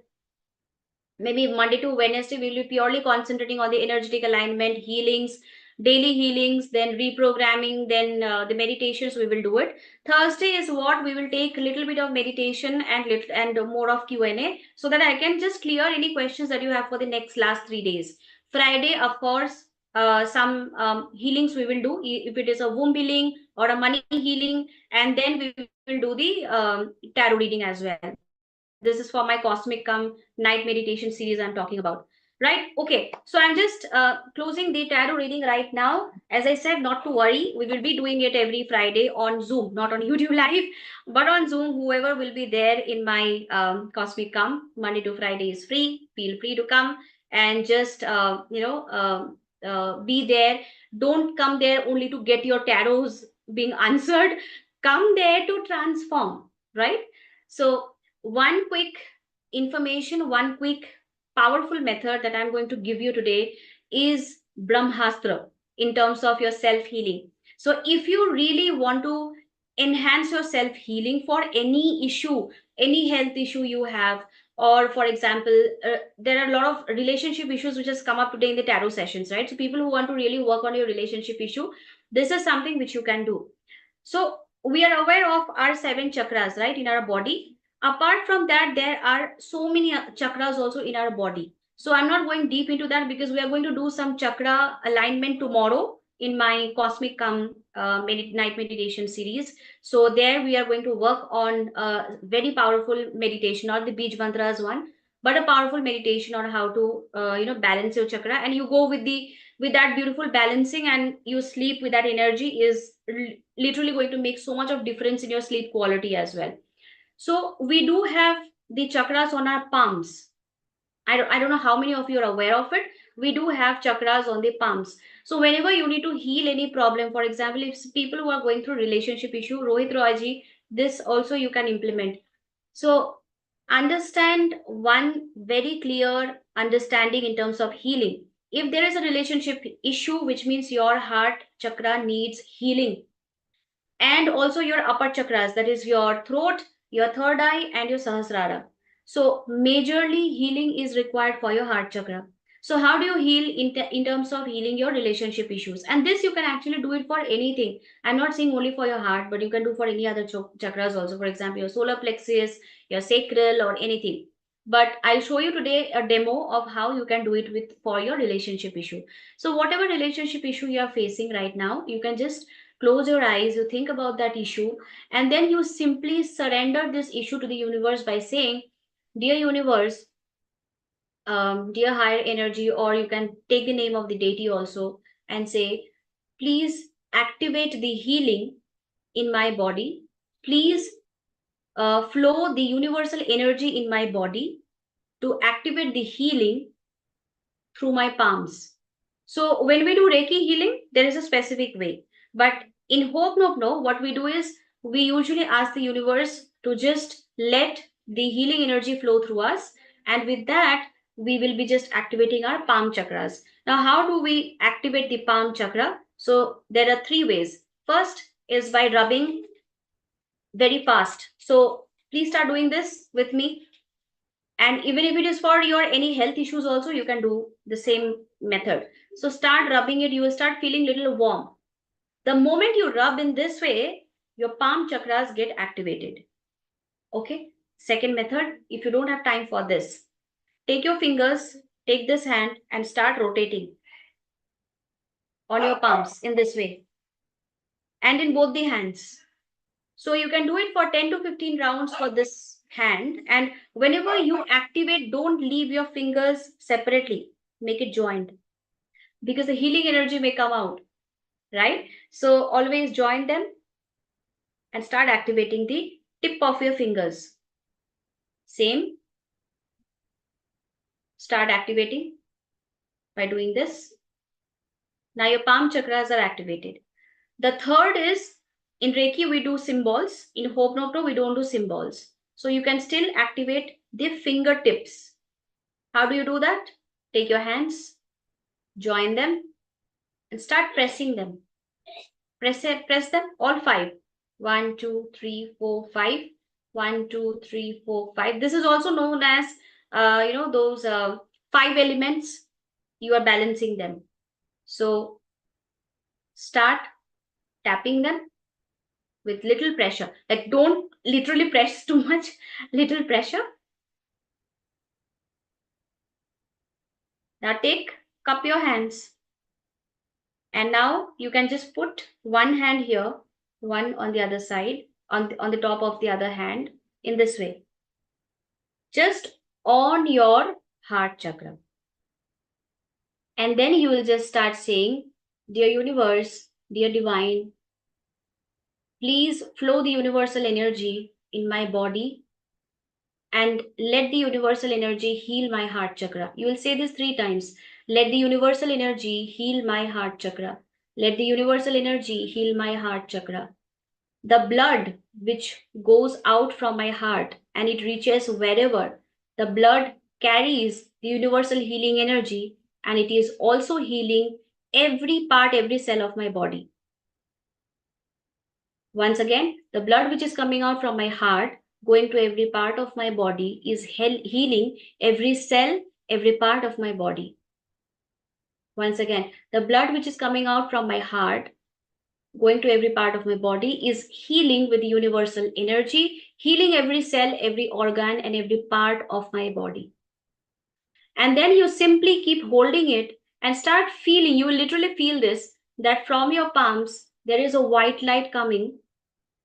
maybe Monday to Wednesday, we will be purely concentrating on the energetic alignment, healings, daily healings, then reprogramming, then the meditations, we will do it. Thursday is what we will take a little bit of meditation and more of Q&A, so that I can just clear any questions that you have for the next last 3 days. Friday, of course, some healings we will do, if it is a womb healing or a money healing, and then we will do the tarot reading as well. This is for my cosmic come night meditation series I'm talking about. Right? Okay. So I'm just closing the tarot reading right now. As I said, not to worry. We will be doing it every Friday on Zoom, not on YouTube Live, but on Zoom. Whoever will be there in my Cosmic Come, Monday to Friday is free. Feel free to come and just, be there. Don't come there only to get your tarots being answered. Come there to transform, right? So, one quick information, one quick powerful method that I'm going to give you today is Brahmastra in terms of your self healing. So, if you really want to enhance your self healing for any issue, any health issue you have, or for example, there are a lot of relationship issues which has come up today in the tarot sessions, right? So, people who want to really work on your relationship issue, this is something which you can do. So, we are aware of our seven chakras, right, in our body. Apart from that, there are so many chakras also in our body. So I'm not going deep into that because we are going to do some chakra alignment tomorrow in my Cosmic Come Night Meditation series. So there we are going to work on a very powerful meditation, not the Beach Mantras one, but a powerful meditation on how to balance your chakra, and you go with that beautiful balancing and you sleep with that energy is literally going to make so much of difference in your sleep quality as well. So we do have the chakras on our palms. I don't know how many of you are aware of it. We do have chakras on the palms. So whenever you need to heal any problem, for example, if people who are going through relationship issue, Rohit Royji, this also you can implement. So understand one very clear understanding in terms of healing. If there is a relationship issue, which means your heart chakra needs healing, and also your upper chakras, that is your throat, your third eye, and your sahasrara. So majorly healing is required for your heart chakra. So how do you heal in terms of healing your relationship issues? And this you can actually do it for anything. I'm not saying only for your heart, but you can do for any other chakras also, for example your solar plexus, your sacral, or anything. But I'll show you today a demo of how you can do it with for your relationship issue. So whatever relationship issue you are facing right now, you can just close your eyes, you think about that issue, and then you simply surrender this issue to the universe by saying, dear universe, dear higher energy, or you can take the name of the deity also and say, please activate the healing in my body. Please flow the universal energy in my body to activate the healing through my palms. So when we do Reiki healing, there is a specific way. But in Hope Nope No, what we do is we usually ask the universe to just let the healing energy flow through us. And with that, we will be just activating our palm chakras. Now, how do we activate the palm chakra? So there are three ways. First is by rubbing very fast. So please start doing this with me. And even if it is for your any health issues also, you can do the same method. So start rubbing it, you will start feeling little warm. The moment you rub in this way, your palm chakras get activated. Okay. Second method, if you don't have time for this, take your fingers, take this hand and start rotating on your palms in this way and in both the hands. So you can do it for 10 to 15 rounds for this hand. And whenever you activate, don't leave your fingers separately. Make it joined because the healing energy may come out, right? So always join them and start activating the tip of your fingers. Same, start activating by doing this. Now your palm chakras are activated. The third is in Reiki, we do symbols. In Hope Noto, we don't do symbols. So you can still activate the fingertips. How do you do that? Take your hands, join them, and start pressing them. Press them all five. 1, 2, 3, 4, 5. 1, 2, 3, 4, 5. This is also known as those five elements. You are balancing them. So start tapping them with little pressure. Like don't literally press too much, little pressure. Now cup your hands. And now you can just put one hand here, one on the other side, on the top of the other hand in this way. Just on your heart chakra. And then you will just start saying, Dear universe, dear divine, please flow the universal energy in my body and let the universal energy heal my heart chakra. You will say this 3 times. Let the universal energy heal my heart chakra. Let the universal energy heal my heart chakra. The blood which goes out from my heart and it reaches wherever, the blood carries the universal healing energy and it is also healing every part, every cell of my body. Once again, the blood which is coming out from my heart, going to every part of my body, is healing every cell, every part of my body. Once again, the blood which is coming out from my heart, going to every part of my body, is healing with the universal energy, healing every cell, every organ, and every part of my body. And then you simply keep holding it and start feeling, you will literally feel this, that from your palms, there is a white light coming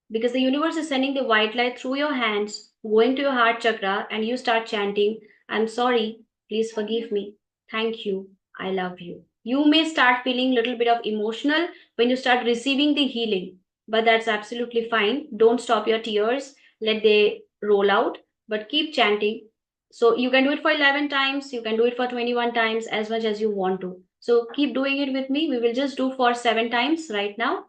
because the universe is sending the white light through your hands, going to your heart chakra, and you start chanting, I'm sorry, please forgive me, thank you, I love you. You may start feeling a little bit of emotional when you start receiving the healing, but that's absolutely fine. Don't stop your tears, let they roll out, but keep chanting. So you can do it for 11 times, you can do it for 21 times, as much as you want to. So keep doing it with me. We will just do for 7 times right now.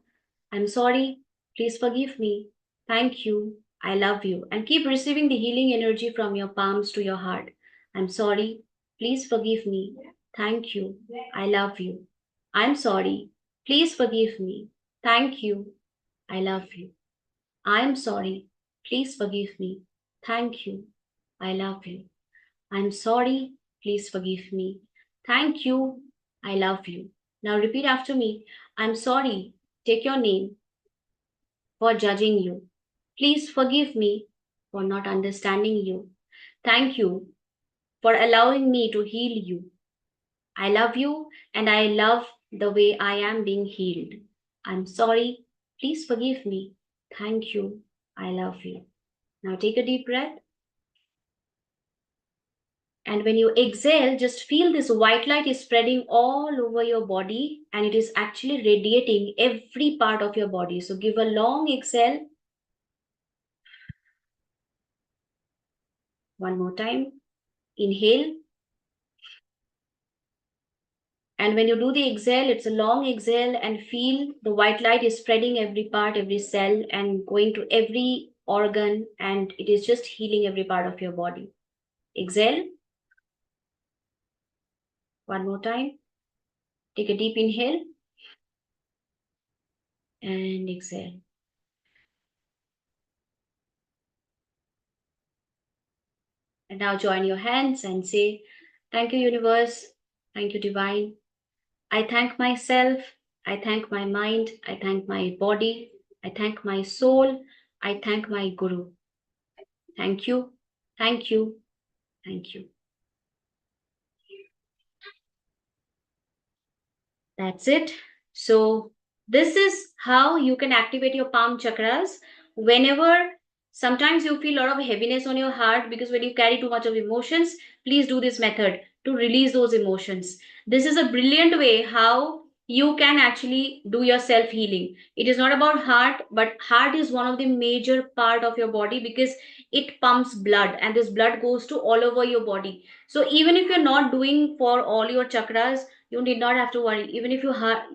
I'm sorry, please forgive me. Thank you. I love you. And keep receiving the healing energy from your palms to your heart. I'm sorry. Please forgive me. Thank you. I love you. I'm sorry. Please forgive me. Thank you. I love you. I'm sorry. Please forgive me. Thank you. I love you. I'm sorry. Please forgive me. Thank you. I love you. Now repeat after me. I'm sorry. Take your name for judging you. Please forgive me for not understanding you. Thank you for allowing me to heal you. I love you and I love the way I am being healed. I'm sorry. Please forgive me. Thank you. I love you. Now take a deep breath. And when you exhale, just feel this white light is spreading all over your body and it is actually radiating every part of your body. So give a long exhale. One more time. Inhale. And when you do the exhale, it's a long exhale and feel the white light is spreading every part, every cell and going to every organ and it is just healing every part of your body. Exhale. One more time. Take a deep inhale and exhale. And now join your hands and say, thank you, universe. Thank you, divine. I thank myself. I thank my mind. I thank my body. I thank my soul. I thank my guru. Thank you. Thank you. Thank you. That's it. So this is how you can activate your palm chakras whenever sometimes you feel a lot of heaviness on your heart because when you carry too much of emotions, please do this method to release those emotions. This is a brilliant way how you can actually do your self healing. It is not about heart, but heart is one of the major part of your body because it pumps blood and this blood goes to all over your body. So even if you're not doing for all your chakras, you need not have to worry. Even if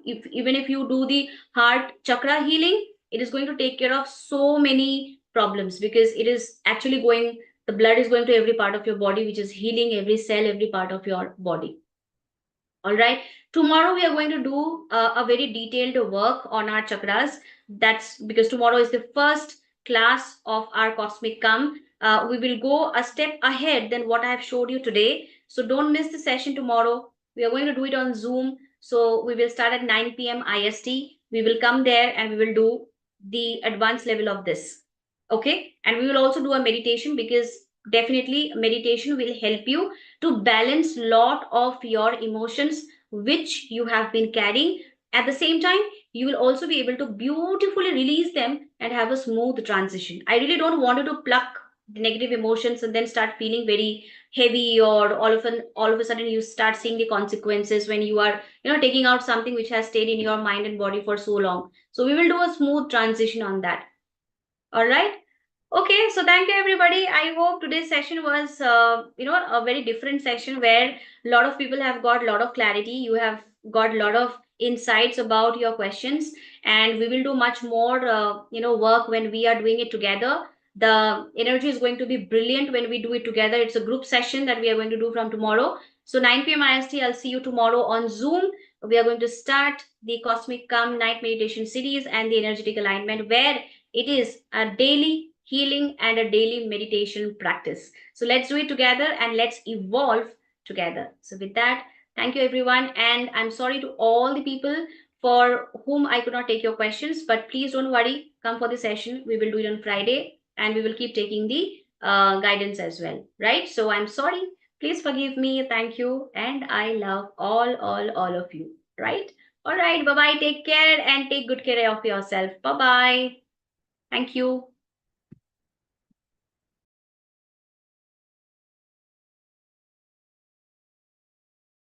even if you do the heart chakra healing, it is going to take care of so many problems because it is actually going, the blood is going to every part of your body, which is healing every cell, every part of your body. All right. Tomorrow we are going to do a very detailed work on our chakras. That's because tomorrow is the first class of our cosmic come. We will go a step ahead than what I have showed you today. So don't miss the session tomorrow. We are going to do it on Zoom. So we will start at 9 p.m. IST. We will come there and we will do the advanced level of this. Okay. And we will also do a meditation because definitely meditation will help you to balance lot of your emotions which you have been carrying. At the same time, you will also be able to beautifully release them and have a smooth transition. I really don't want you to pluck negative emotions and then start feeling very heavy, or all of a sudden you start seeing the consequences when you are, taking out something which has stayed in your mind and body for so long. So we will do a smooth transition on that. All right. Okay, so thank you everybody. I hope today's session was, a very different session where a lot of people have got a lot of clarity. You have got a lot of insights about your questions, and we will do much more, work when we are doing it together. The energy is going to be brilliant when we do it together. It's a group session that we are going to do from tomorrow. So 9 p.m. IST, I'll see you tomorrow on Zoom. We are going to start the Cosmic Calm Night Meditation series and the energetic alignment, where it is a daily healing and a daily meditation practice. So let's do it together and let's evolve together. So, with that, thank you everyone. And I'm sorry to all the people for whom I could not take your questions, but please don't worry. Come for the session. We will do it on Friday and we will keep taking the guidance as well. Right? So, I'm sorry. Please forgive me. Thank you. And I love all of you. Right? All right. Bye bye. Take care and take good care of yourself. Bye bye. Thank you.